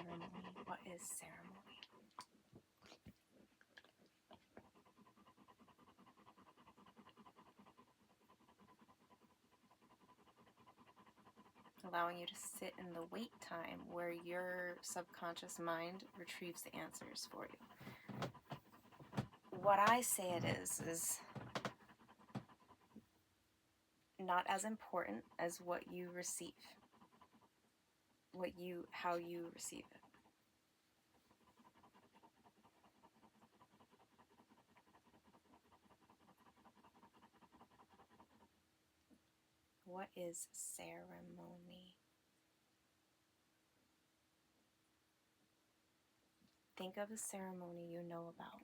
ceremony? What is ceremony? Allowing you to sit in the wait time where your subconscious mind retrieves the answers for you. What I say it is not as important as what you receive, how you receive it. What is ceremony? Think of a ceremony you know about.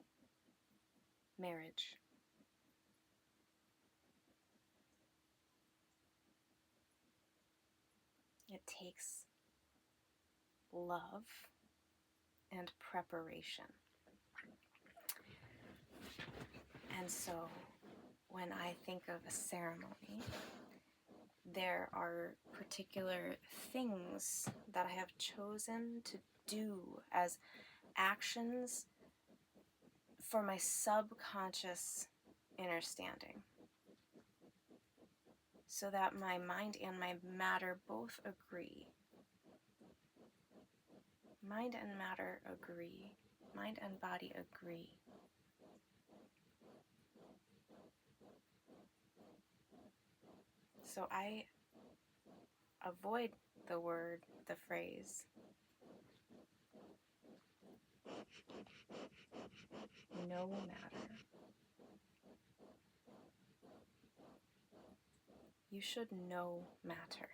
Marriage. It takes love and preparation. And so when I think of a ceremony, there are particular things that I have chosen to do as actions for my subconscious understanding, so that my mind and my matter both agree. Mind and matter agree. Mind and body agree. So I avoid the phrase, no matter. You should know matter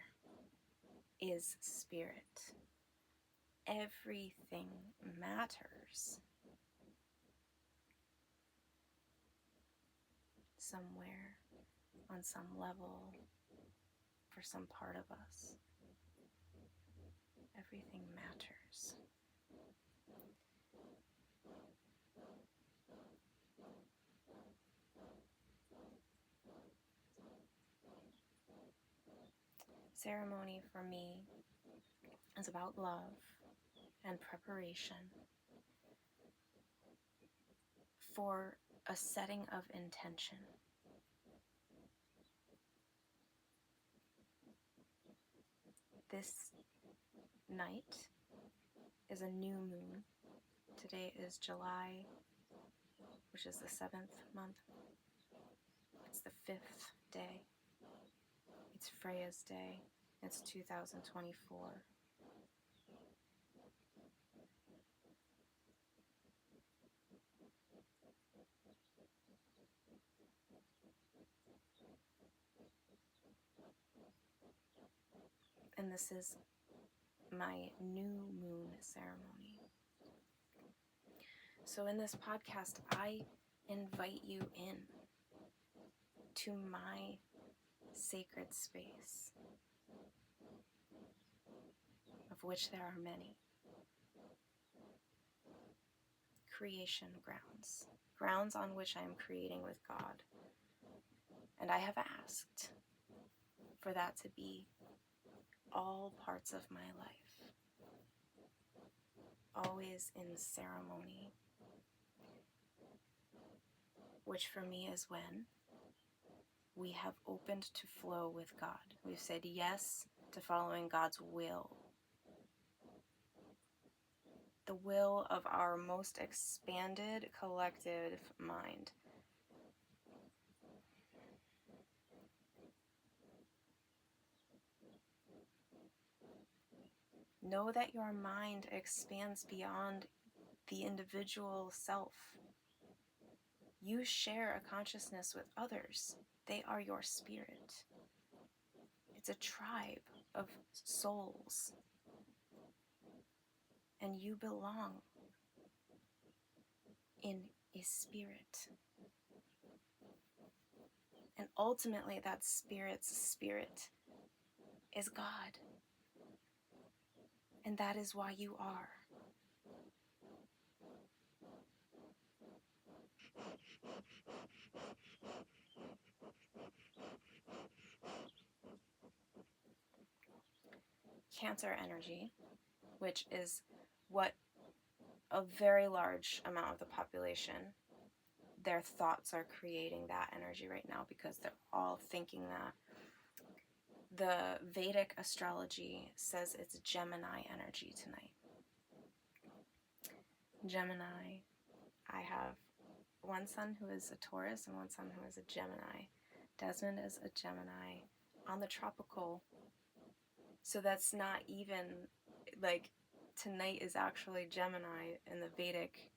is spirit. Everything matters somewhere, on some level, for some part of us. Everything matters. Ceremony for me is about love and preparation for a setting of intention. This night is a new moon. Today is July, which is the 7th month. It's the 5th day. It's Freya's day. It's 2024. And this is my new moon ceremony. So in this podcast, I invite you in to my sacred space, of which there are many. Creation grounds, grounds on which I am creating with God. And I have asked for that to be all parts of my life, always in ceremony, which for me is when we have opened to flow with God. We've said yes to following God's will, the will of our most expanded collective mind. Know that your mind expands beyond the individual self. You share a consciousness with others. They are your spirit. It's a tribe of souls. And you belong in a spirit. And ultimately, that spirit's spirit is God. And that is why you are. Cancer energy, which is what a very large amount of the population, their thoughts are creating that energy right now, because they're all thinking that. The Vedic astrology says it's Gemini energy tonight. Gemini, I have one son who is a Taurus and one son who is a Gemini. Desmond is a Gemini on the tropical. So that's not even, like, tonight is actually Gemini in the Vedic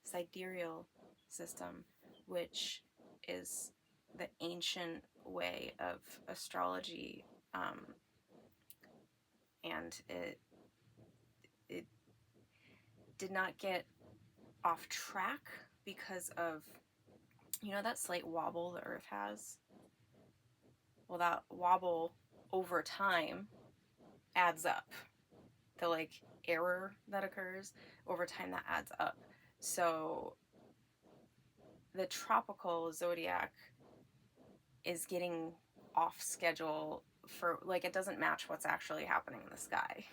sidereal system, which is the ancient way of astrology, and it did not get off track because of, that slight wobble the Earth has? Well, that wobble over time adds up. The, error that occurs over time, that adds up. So the tropical zodiac is getting off schedule for, it doesn't match what's actually happening in the sky.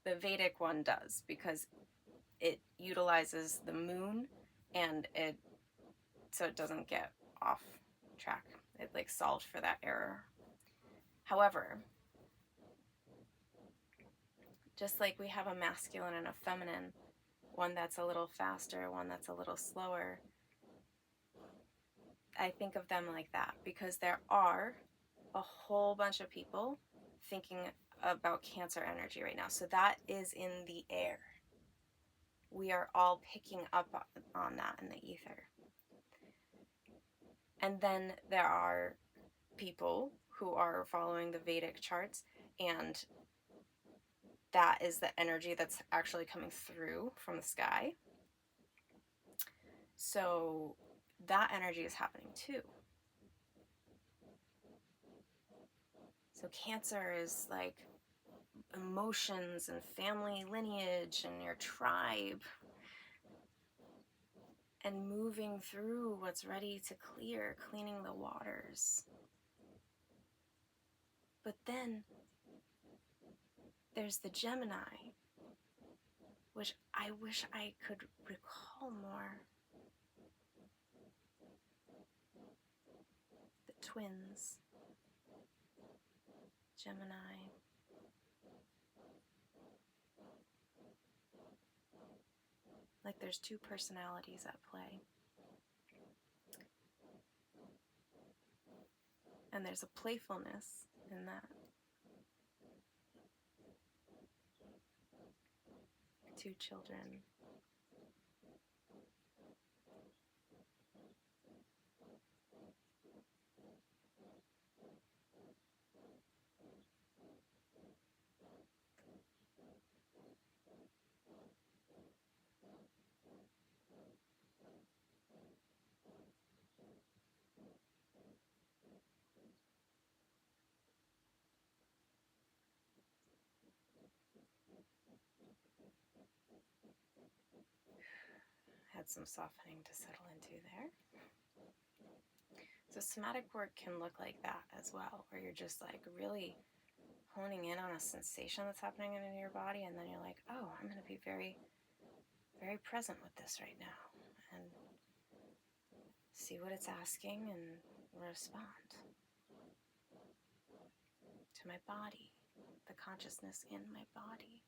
The Vedic one does, because it utilizes the moon, and so it doesn't get off track. It solved for that error. However, just like we have a masculine and a feminine, one that's a little faster, one that's a little slower, I think of them like that, because there are a whole bunch of people thinking about Cancer energy right now. So that is in the air. We are all picking up on that in the ether. And then there are people who are following the Vedic charts, and that is the energy that's actually coming through from the sky. So that energy is happening too. So Cancer is emotions and family lineage and your tribe, and moving through what's ready to clear, cleaning the waters. But then there's the Gemini, which I wish I could recall more. The twins, Gemini. There's two personalities at play. And there's a playfulness in that. Two children. Had some softening to settle into there. So somatic work can look like that as well, where you're just really honing in on a sensation that's happening in your body, and then you're like, oh, I'm going to be very, very present with this right now, and see what it's asking and respond to my body, the consciousness in my body.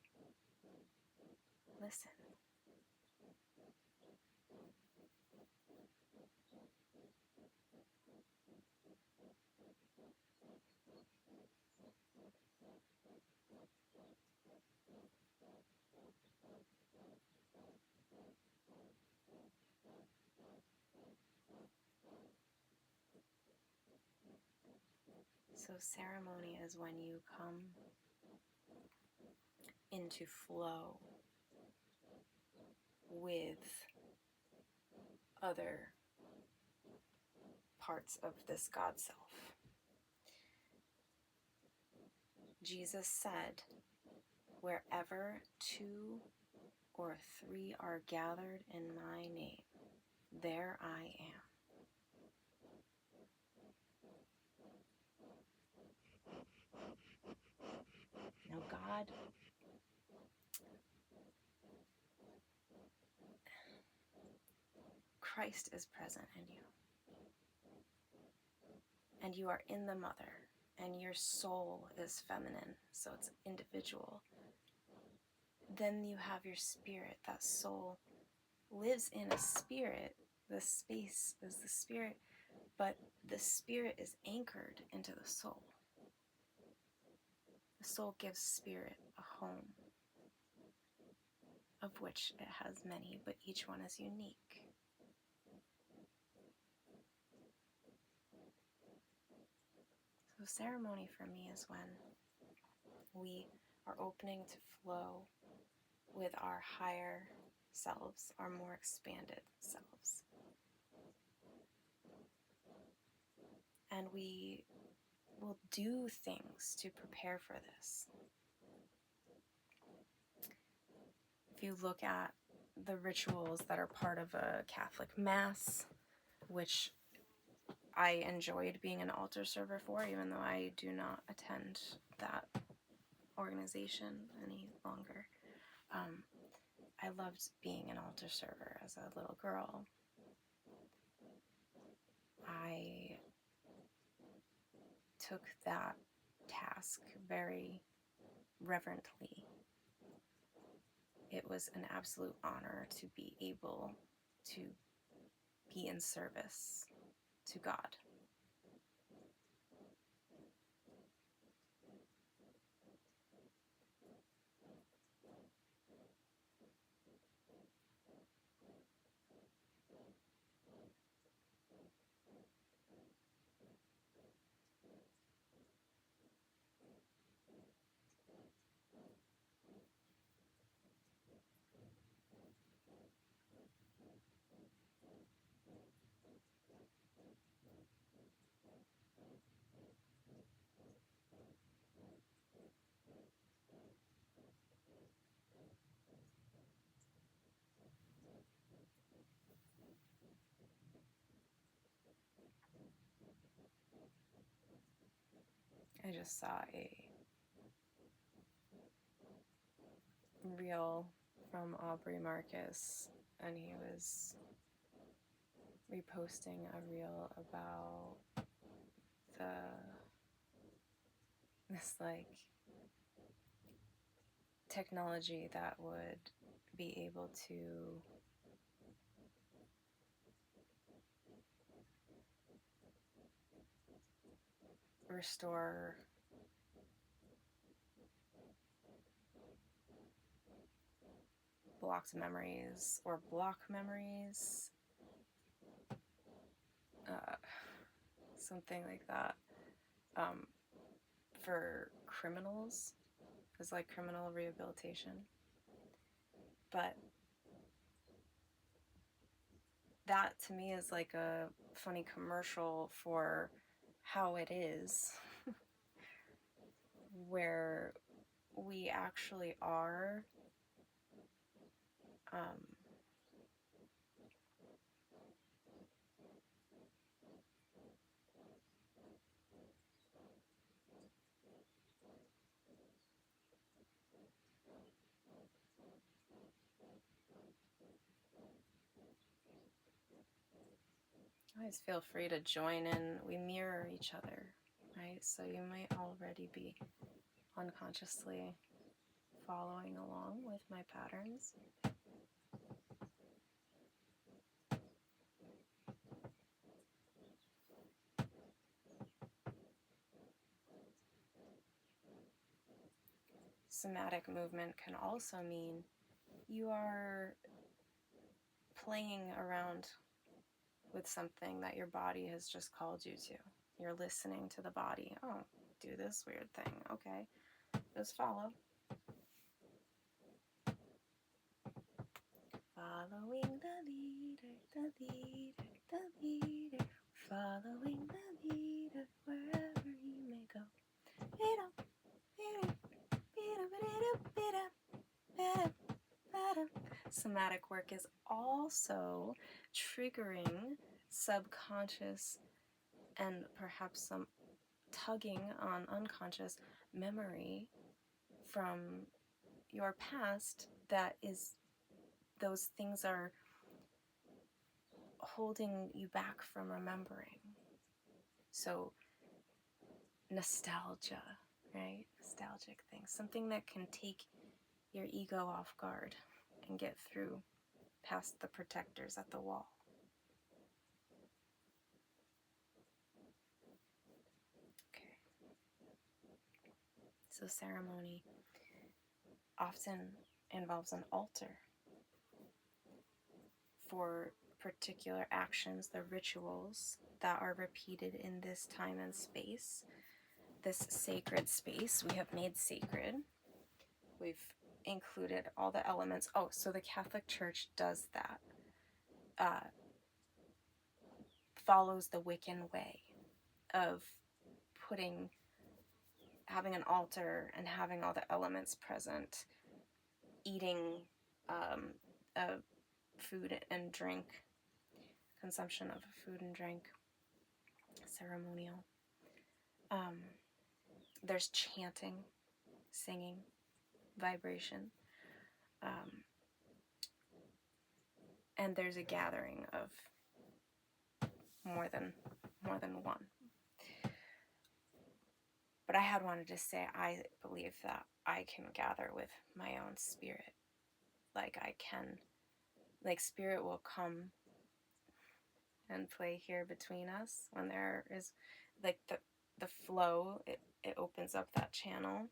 Listen. So ceremony is when you come into flow with other parts of this God self. Jesus said, wherever 2 or 3 are gathered in my name, there I am. Now God Christ is present in you. And you are in the mother, and your soul is feminine, so it's individual. Then you have your spirit. That soul lives in a spirit. The space is the spirit, but the spirit is anchored into the soul. The soul gives spirit a home, of which it has many, but each one is unique. So ceremony for me is when we are opening to flow with our higher selves, our more expanded selves. And we will do things to prepare for this. If you look at the rituals that are part of a Catholic Mass, which I enjoyed being an altar server for, even though I do not attend that organization any longer. I loved being an altar server as a little girl. I took that task very reverently. It was an absolute honor to be able to be in service to God. I just saw a reel from Aubrey Marcus, and he was reposting a reel about this like technology that would be able to restore blocked memories or block memories, something like that, for criminals, as like criminal rehabilitation. But that to me is like a funny commercial for how it is, where we actually are always feel free to join in. We mirror each other, right? So you might already be unconsciously following along with my patterns. Somatic movement can also mean you are playing around with something that your body has just called you to. You're listening to the body. Oh, do this weird thing. Okay, just follow. Following the leader, the leader, the leader. Following the leader wherever he may go. Somatic work is also triggering subconscious and perhaps some tugging on unconscious memory from your past. That is, those things are holding you back from remembering. So nostalgia, right? Nostalgic things, something that can take your ego off guard and get through past the protectors at the wall. Okay. So ceremony often involves an altar for particular actions, the rituals that are repeated in this time and space, this sacred space we have made sacred. We've included all the elements. Oh, so the Catholic Church does that, follows the Wiccan way of having an altar and having all the elements present, eating food and drink, consumption of food and drink, ceremonial. There's chanting, singing, vibration, and there's a gathering of more than one. But I had wanted to say, I believe that I can gather with my own spirit. Like spirit will come and play here between us when there is like the flow, it opens up that channel.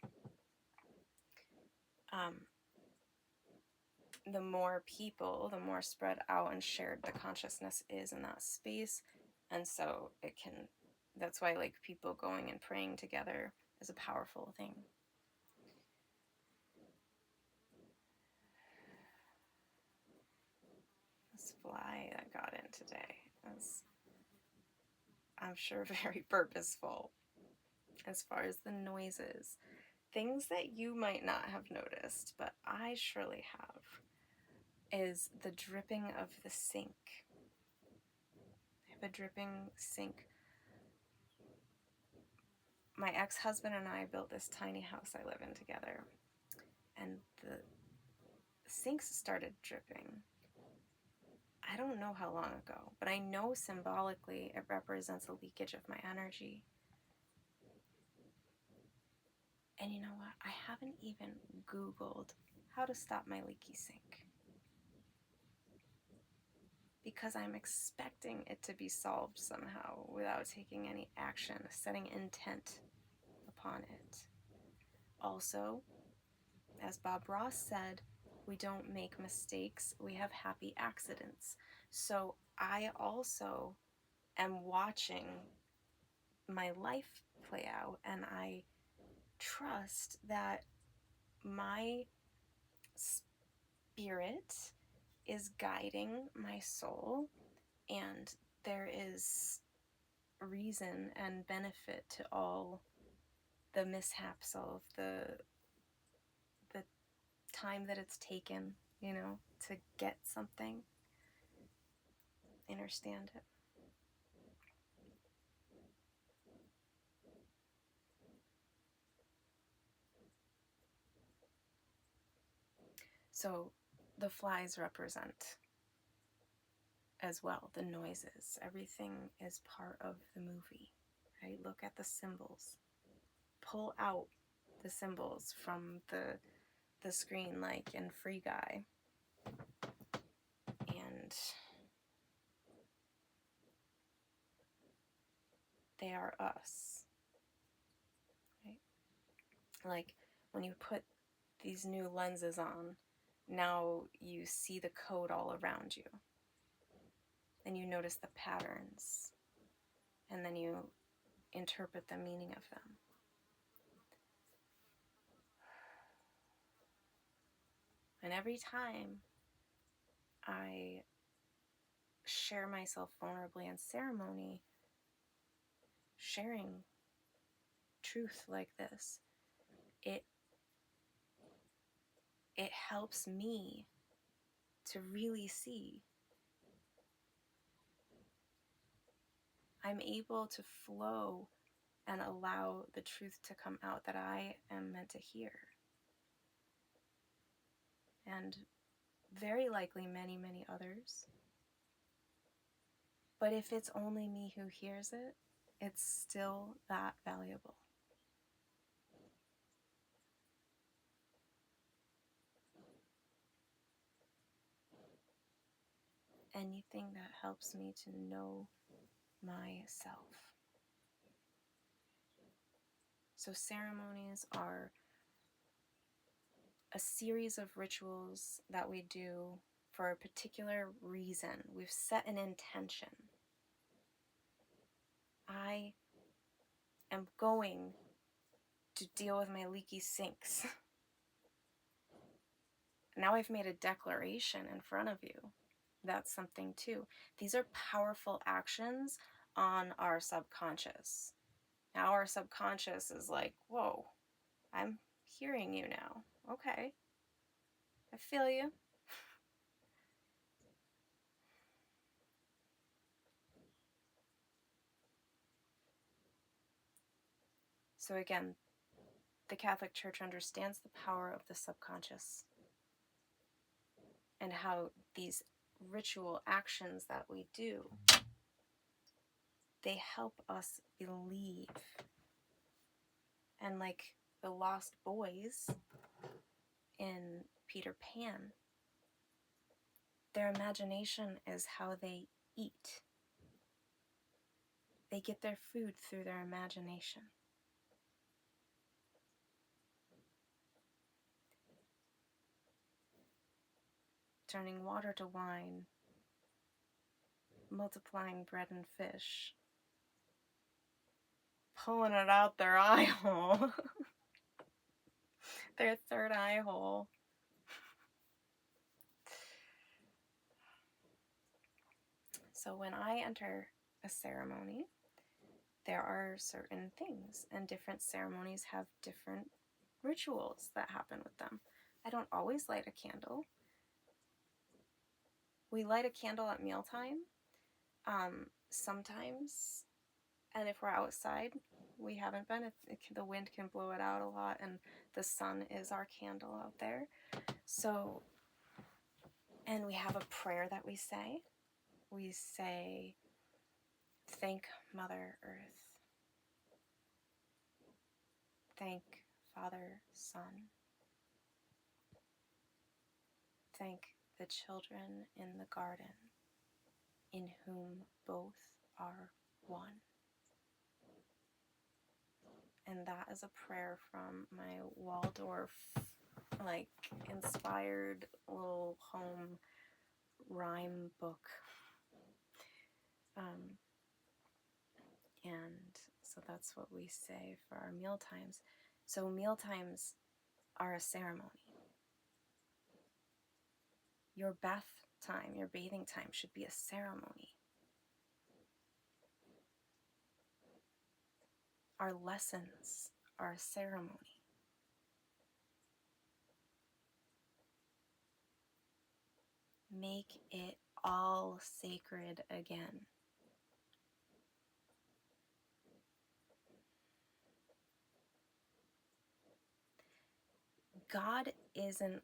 The more people, the more spread out and shared the consciousness is in that space. And so that's why like people going and praying together is a powerful thing. This fly that got in today is, I'm sure, very purposeful as far as the noises. Things that you might not have noticed, but I surely have, is the dripping of the sink. I have a dripping sink. My ex-husband and I built this tiny house I live in together, and the sinks started dripping. I don't know how long ago, but I know symbolically it represents a leakage of my energy. And you know what? I haven't even Googled how to stop my leaky sink, because I'm expecting it to be solved somehow without taking any action, setting intent upon it. Also, as Bob Ross said, we don't make mistakes, we have happy accidents. So I also am watching my life play out, and I trust that my spirit is guiding my soul, and there is reason and benefit to all the mishaps, all of the time that it's taken, to get something, understand it. So the flies represent as well the noises. Everything is part of the movie, right? Look at the symbols. Pull out the symbols from the screen, like in Free Guy. And they are us, right? Like when you put these new lenses on, now you see the code all around you, and you notice the patterns, and then you interpret the meaning of them. And every time I share myself vulnerably in ceremony, sharing truth like this, it helps me to really see. I'm able to flow and allow the truth to come out that I am meant to hear. And very likely many, many others. But if it's only me who hears it, it's still that valuable. Anything that helps me to know myself. So ceremonies are a series of rituals that we do for a particular reason. We've set an intention. I am going to deal with my leaky sinks. Now I've made a declaration in front of you. That's something too. These are powerful actions on our subconscious. Now our subconscious is like, whoa, I'm hearing you now. Okay, I feel you. So again, the Catholic Church understands the power of the subconscious and how these ritual actions that we do, they help us believe. And like the lost boys in Peter Pan, their imagination is how they eat. They get their food through their imagination. Turning water to wine, multiplying bread and fish, pulling it out their eye hole, their third eye hole. So when I enter a ceremony, there are certain things, and different ceremonies have different rituals that happen with them. I don't always light a candle. We light a candle at mealtime, sometimes, and if we're outside, we haven't been, the wind can blow it out a lot, and the sun is our candle out there. So, and we have a prayer that we say. We say, thank Mother Earth. Thank Father, Son. Thank the children in the garden, in whom both are one. And that is a prayer from my Waldorf, inspired little home rhyme book. And so that's what we say for our meal times. So meal times are a ceremony. Your bath time, your bathing time should be a ceremony. Our lessons are a ceremony. Make it all sacred again. God isn't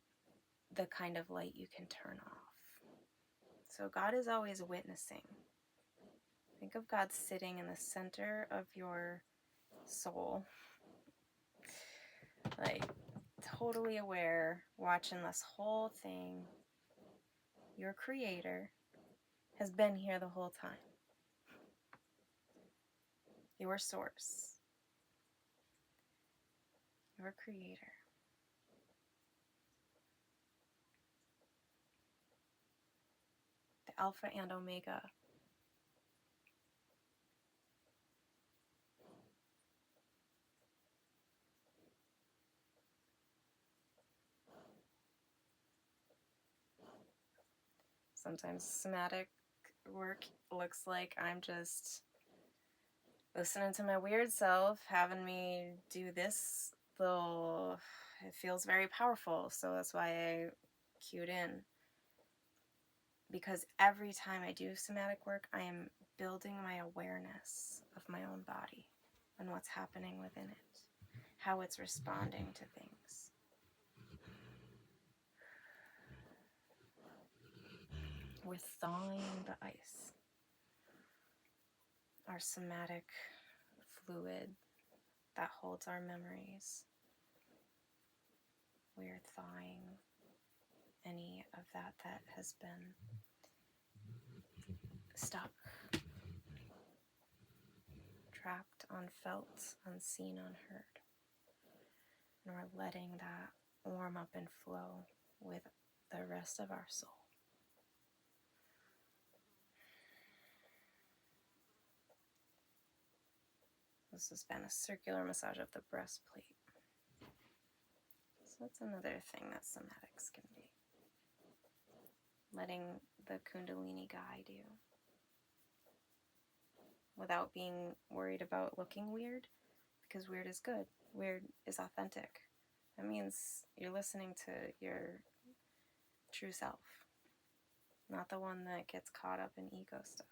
the kind of light you can turn off. So God is always witnessing. Think of God sitting in the center of your soul, totally aware, watching this whole thing. Your creator has been here the whole time. Your source, your creator. The Alpha and Omega. Sometimes somatic work looks like I'm just listening to my weird self, having me do this little, it feels very powerful. So that's why I cued in. Because every time I do somatic work, I am building my awareness of my own body and what's happening within it, how it's responding to things. We're thawing the ice. our somatic fluid that holds our memories. We're thawing any of that has been stuck, trapped, unfelt, unseen, unheard. And we're letting that warm up and flow with the rest of our soul. This has been a circular massage of the breastplate. So that's another thing that somatics can be. Letting the Kundalini guide you without being worried about looking weird, because weird is good. Weird is authentic. That means you're listening to your true self, not the one that gets caught up in ego stuff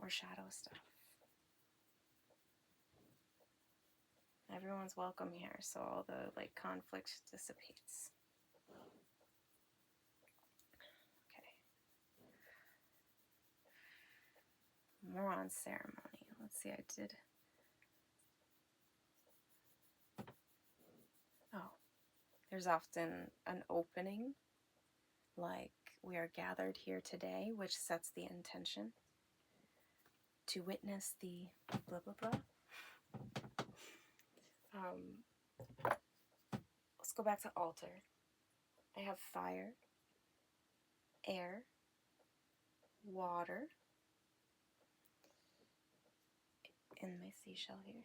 or shadow stuff. Everyone's welcome here, so all the conflict dissipates. Okay. More on ceremony. Let's see, I did. Oh, there's often an opening, like we are gathered here today, which sets the intention to witness the blah blah blah. Let's go back to altar. I have fire, air, water, and my seashell here.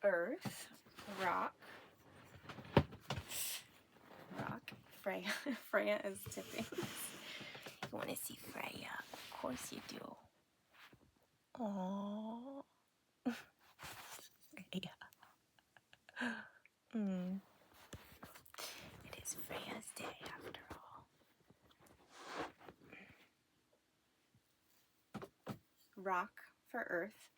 Earth, rock, Freya. Freya is tipping. You want to see Freya? Of course you do. Aww. Freya. It is Freya's day after all. Rock for earth.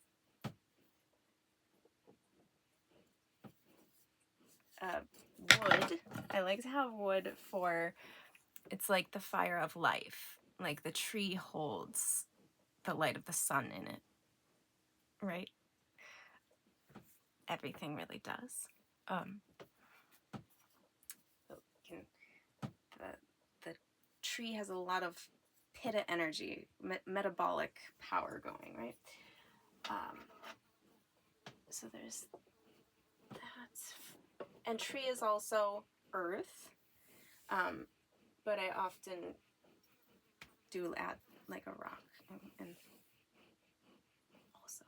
Wood. I like to have wood for, it's like the fire of life. Like the tree holds the light of the sun in it. Right? Everything really does. The tree has a lot of pitta energy, metabolic power going, right? So there's that. And tree is also earth, but I often do add like a rock and also.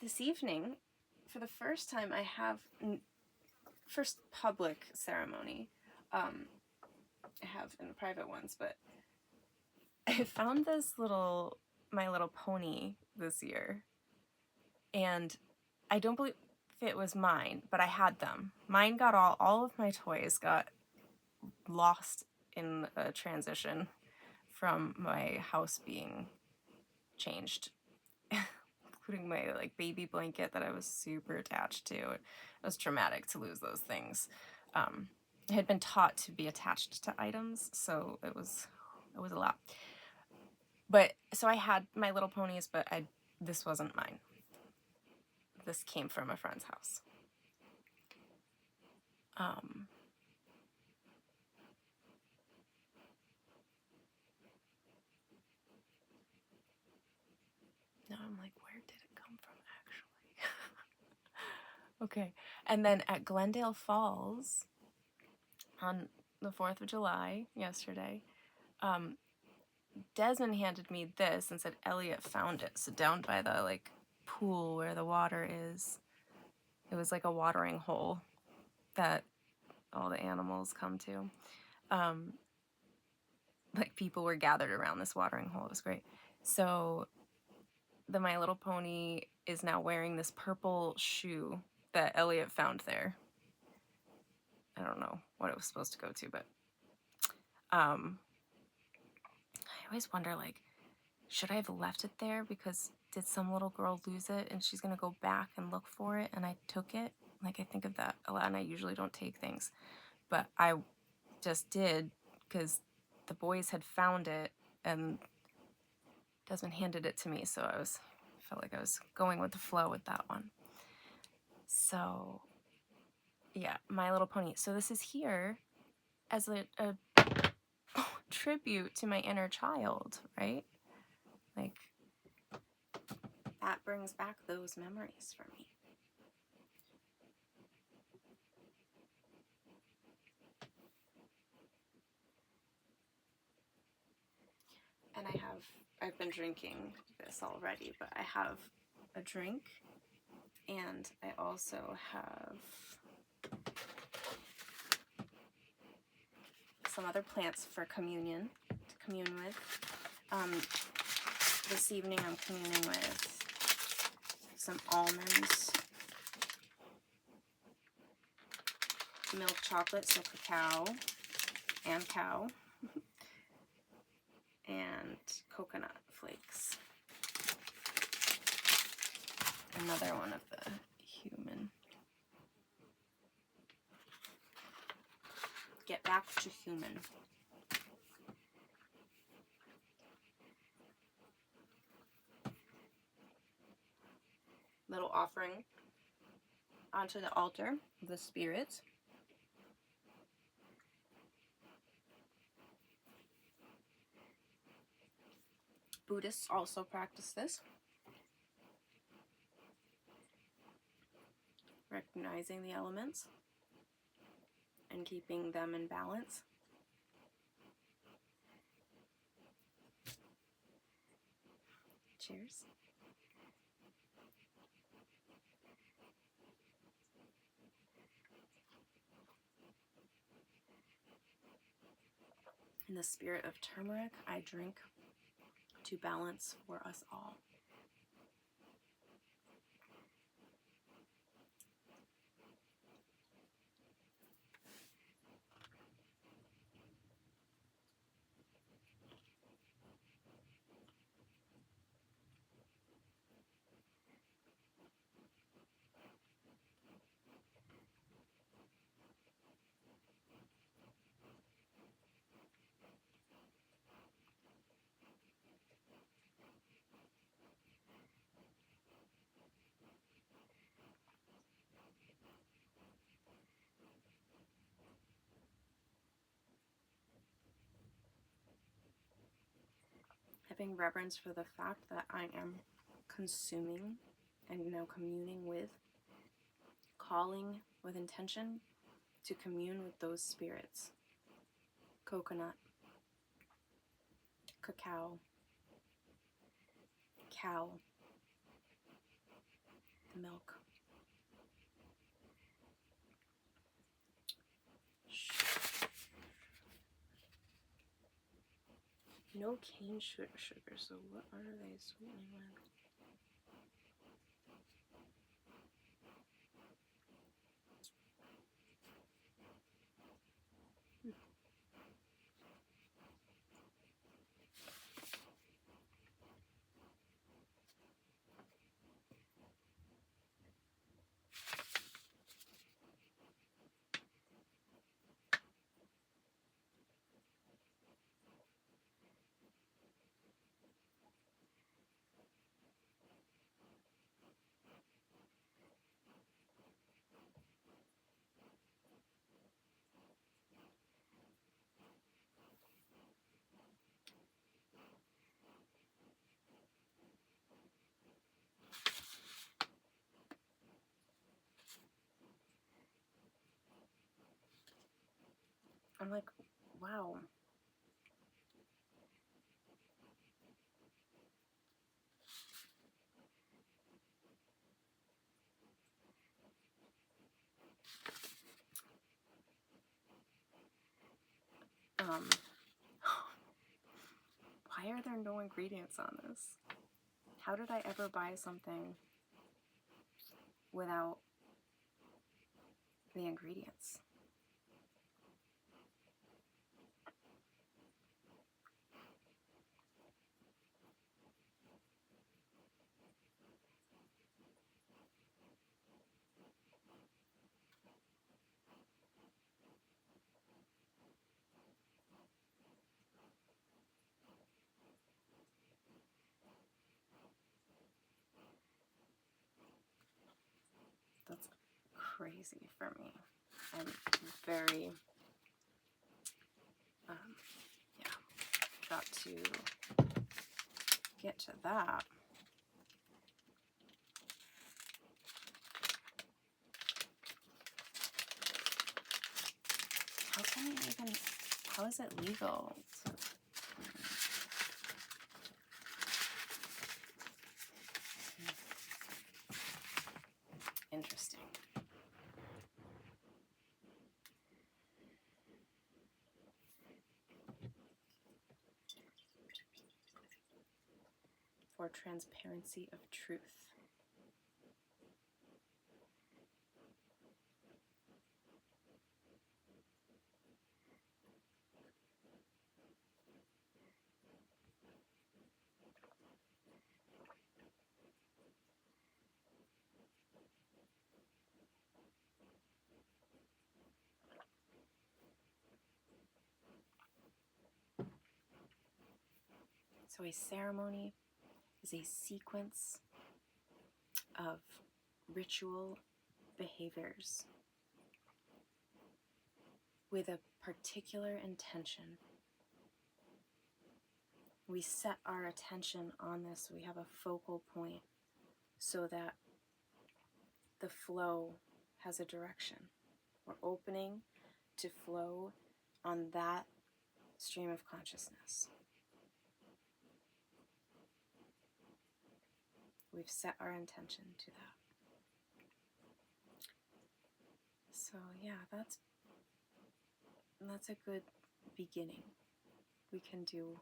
This evening, for the first time, I have first public ceremony. I have in the private ones, but I found this My Little Pony this year, and I don't believe it was mine, but I had them. Mine got all of my toys got lost in a transition from my house being changed, including my baby blanket that I was super attached to. It was traumatic to lose those things. I had been taught to be attached to items, so it was a lot. But so I had My Little Ponies, but this wasn't mine. This came from a friend's house. Now I'm like, where did it come from actually? Okay. And then at Glendale Falls on the 4th of July, yesterday, Desmond handed me this and said Elliot found it. So down by the pool where the water is, it was like a watering hole that all the animals come to. People were gathered around this watering hole. It was great. So the My Little Pony is now wearing this purple shoe that Elliot found there. I don't know what it was supposed to go to, but I always wonder, should I have left it there? Because did some little girl lose it and she's going to go back and look for it and I took it? I think of that a lot, and I usually don't take things. But I just did, because the boys had found it and Desmond handed it to me, so felt like I was going with the flow with that one. So yeah, My Little Pony. So this is here as a tribute to my inner child, right? Like, that brings back those memories for me. And I've been drinking this already, but I have a drink, and I also have some other plants for communion, to commune with. This evening I'm communing with some almonds, milk chocolate, so cacao and cow, and coconut flakes. Another one of the human. Get back to human. Little offering onto the altar of the spirits. Buddhists also practice this. Recognizing the elements and keeping them in balance. Cheers. In the spirit of turmeric, I drink to balance for us all. Having reverence for the fact that I am consuming and now communing with, calling with intention to commune with those spirits. Coconut, cacao, cow, the milk. No cane sugar, so what are they sweetening with? I'm like, wow. Why are there no ingredients on this? How did I ever buy something without the ingredients? crazy for me. I'm very, yeah, got to get to that. How can it even, how is it legal? Interesting. For transparency of truth. So a ceremony is a sequence of ritual behaviors with a particular intention. We set our attention on this, we have a focal point so that the flow has a direction. We're opening to flow on that stream of consciousness. We've set our intention to that. So yeah, that's a good beginning. We can do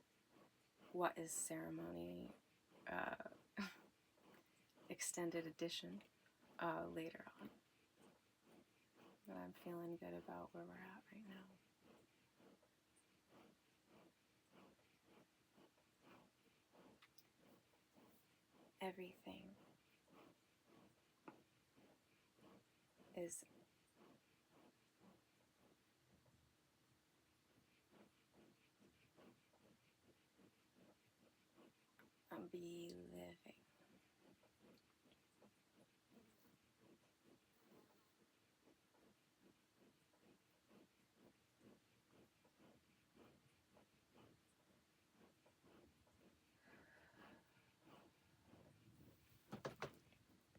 what is ceremony extended edition later on. But I'm feeling good about where we're at right now. Everything is be living.